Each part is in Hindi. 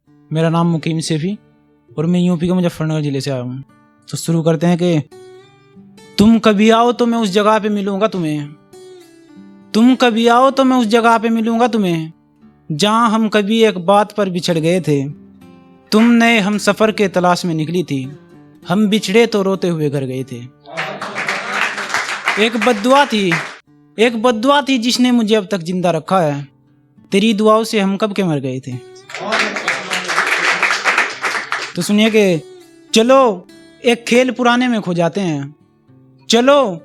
मेरा नाम मुकीम सेफी और मैं यूपी के मुजफ्फरनगर जिले से आया हूँ। तो शुरू करते हैं कि तुम कभी आओ तो मैं उस जगह पे मिलूंगा तुम्हें, तुम कभी आओ तो मैं उस जगह पे मिलूंगा तुम्हें, जहाँ हम कभी एक बात पर बिछड़ गए थे। तुम नए हम सफ़र के तलाश में निकली थी, हम बिछड़े तो रोते हुए घर गए थे। एक बद्दुआ थी जिसने मुझे अब तक जिंदा रखा है। तेरी दुआओं से हम कब के मर गए थे। तो सुनिए कि चलो एक खेल पुराने में खो जाते हैं, चलो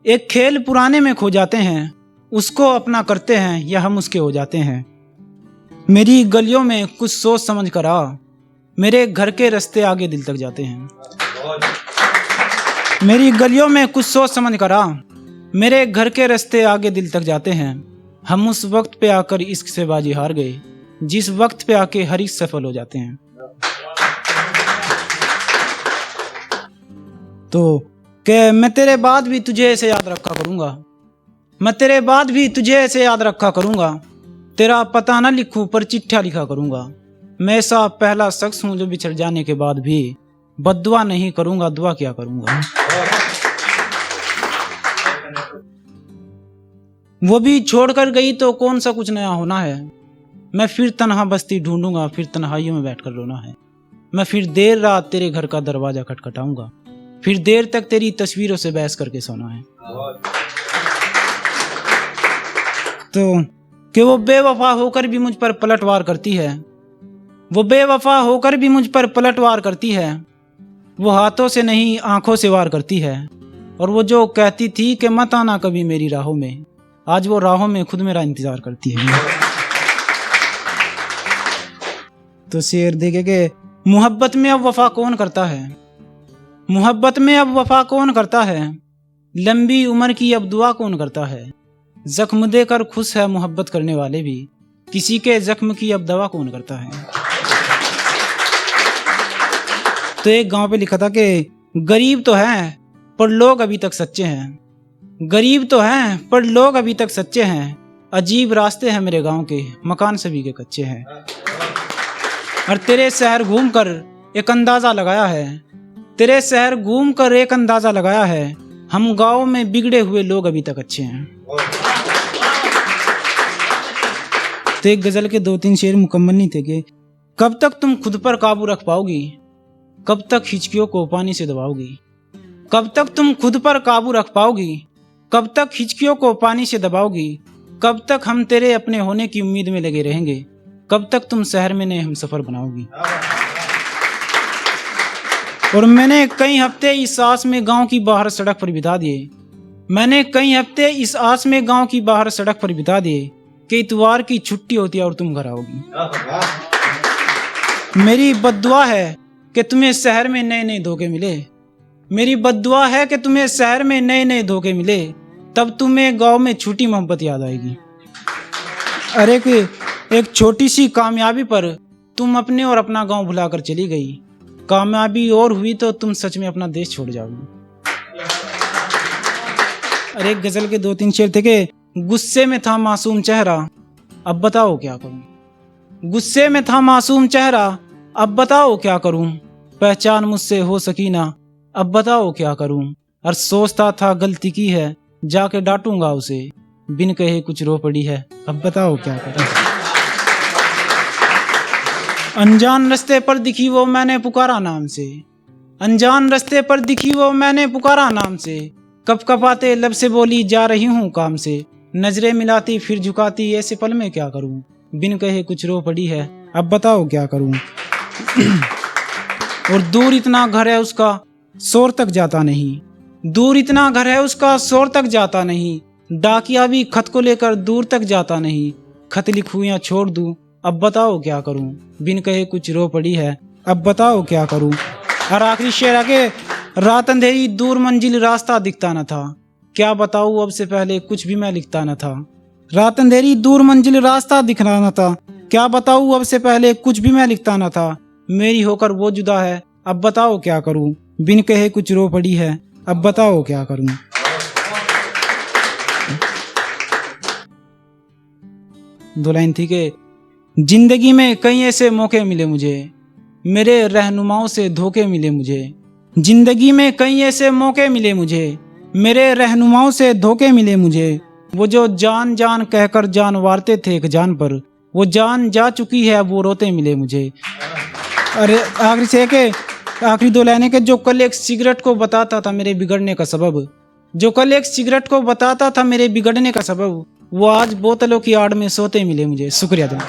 एक खेल पुराने में खो जाते हैं, उसको अपना करते हैं या हम उसके हो जाते हैं। मेरी गलियों में कुछ सोच समझ कर आ, मेरे घर के रास्ते आगे दिल तक जाते हैं। मेरी गलियों में कुछ सोच समझ कर आ, मेरे घर के रास्ते आगे दिल तक जाते हैं। हम उस वक्त पे आकर इश्क से बाजी हार गए, जिस वक्त पे आके हर एक सफल हो जाते हैं। तो कि मैं तेरे बाद भी तुझे ऐसे याद रखा करूँगा, मैं तेरे बाद भी तुझे ऐसे याद रखा करूँगा, तेरा पता ना लिखूं पर चिट्ठा लिखा करूँगा। मैं ऐसा पहला शख्स हूँ जो बिछड़ जाने के बाद भी बद्दुआ नहीं करूँगा, दुआ क्या करूँगा। वो भी छोड़कर गई तो कौन सा कुछ नया होना है। मैं फिर तन्हा बस्ती ढूंढूंगा, फिर तन्हाइयों में बैठकर रोना है। मैं फिर देर रात तेरे घर का दरवाजा खटखटाऊंगा, फिर देर तक तेरी तस्वीरों से बहस करके सोना है। तो कि वो बेवफा होकर भी मुझ पर पलटवार करती है, वो बेवफा होकर भी मुझ पर पलटवार करती है। वो हाथों से नहीं आंखों से वार करती है। और वो जो कहती थी कि मत आना कभी मेरी राहों में, आज वो राहों में खुद मेरा इंतजार करती है। तो शेर देखे कि मोहब्बत में अब वफा कौन करता है, मोहब्बत में अब वफा कौन करता है, लंबी उम्र की अब दुआ कौन करता है। जख्म देकर खुश है मोहब्बत करने वाले भी, किसी के जख्म की अब दवा कौन करता है। तो एक गांव पे लिखा था कि गरीब तो हैं पर लोग अभी तक सच्चे हैं, गरीब तो हैं पर लोग अभी तक सच्चे हैं। अजीब रास्ते हैं मेरे गांव के, मकान सभी के कच्चे हैं। और तेरे शहर घूमकर एक अंदाजा लगाया है, तेरे शहर घूमकर एक अंदाजा लगाया है, हम गांव में बिगड़े हुए लोग अभी तक अच्छे हैं। तो एक गजल के 2-3 शेर मुकम्मल नहीं थे कि कब तक तुम खुद पर काबू रख पाओगी, कब तक हिचकियों को पानी से दबाओगी, कब तक तुम खुद पर काबू रख पाओगी, कब तक हिचकियों को पानी से दबाओगी, कब तक हम तेरे अपने होने की उम्मीद में लगे रहेंगे, कब तक तुम शहर में नए हम सफर बनाओगी। और मैंने कई हफ्ते इस आस में गांव की बाहर सड़क पर बिता दिए, मैंने कई हफ्ते इस आस में गांव की बाहर सड़क पर बिता दिए कि इतवार की छुट्टी होती है और तुम घर आओगी। मेरी बद्दुआ है कि तुम्हें शहर में नए नए धोखे मिले, मेरी बद्दुआ है कि तुम्हें शहर में नए नए धोखे मिले, तब तुम्हें गांव में छूटी मोहब्बत याद आएगी। अरे एक छोटी सी कामयाबी पर तुम अपने और अपना गांव भुलाकर चली गई, कामयाबी और हुई तो तुम सच में अपना देश छोड़ जाओगी। अरे एक गजल के 2-3 शेर थे कि गुस्से में था मासूम चेहरा, अब बताओ क्या करूं, गुस्से में था मासूम चेहरा, अब बताओ क्या करूं, पहचान मुझसे हो सकी ना, अब बताओ क्या करूं, और सोचता था गलती की है, जाके डांटूंगा उसे, बिन कहे कुछ रो पड़ी है, अब बताओ क्या करूं। अनजान रास्ते पर दिखी वो मैंने पुकारा नाम से, अनजान रास्ते पर दिखी वो मैंने पुकारा नाम से, कप कपाते लब से बोली जा रही हूँ काम से, नजरें मिलाती फिर झुकाती ऐसे पल में क्या करूं, बिन कहे कुछ रो पड़ी है, अब बताओ क्या करूं। और दूर इतना घर है उसका शोर तक जाता नहीं, दूर इतना घर है उसका शोर तक जाता नहीं, डाकिया भी खत को लेकर दूर तक जाता नहीं, खत लिखूं या छोड़ दूं, अब बताओ क्या करूं, बिन कहे कुछ रो पड़ी है, अब बताओ क्या करूं। और आखिरी शेर आगे, रात अंधेरी दूर मंजिल रास्ता दिखता न था, क्या बताऊं अब से पहले कुछ भी मैं लिखता न था। रात अंधेरी दूर मंजिल रास्ता दिखना न था, क्या बताऊं अब से पहले कुछ भी मैं लिखता न था, मेरी होकर वो जुदा है, अब बताओ क्या करूं, बिन कहे कुछ रो पड़ी है, अब बताओ क्या करूं। दो लाइन थी कि जिंदगी में कई ऐसे मौके मिले मुझे, मेरे रहनुमाओं से धोखे मिले मुझे। जिंदगी में कई ऐसे मौके मिले मुझे, मेरे रहनुमाओं से धोखे मिले मुझे। वो जो जान जान कहकर जान वारते थे एक जान पर, वो जान जा चुकी है, वो रोते मिले मुझे। अरे आखिरी से के आखिरी दो लाइनें के, जो कल एक सिगरेट को बताता था मेरे बिगड़ने का सबब, जो कल एक सिगरेट को बताता था मेरे बिगड़ने का सबब, वो आज बोतलों की आड़ में सोते मिले मुझे। शुक्रिया तुम।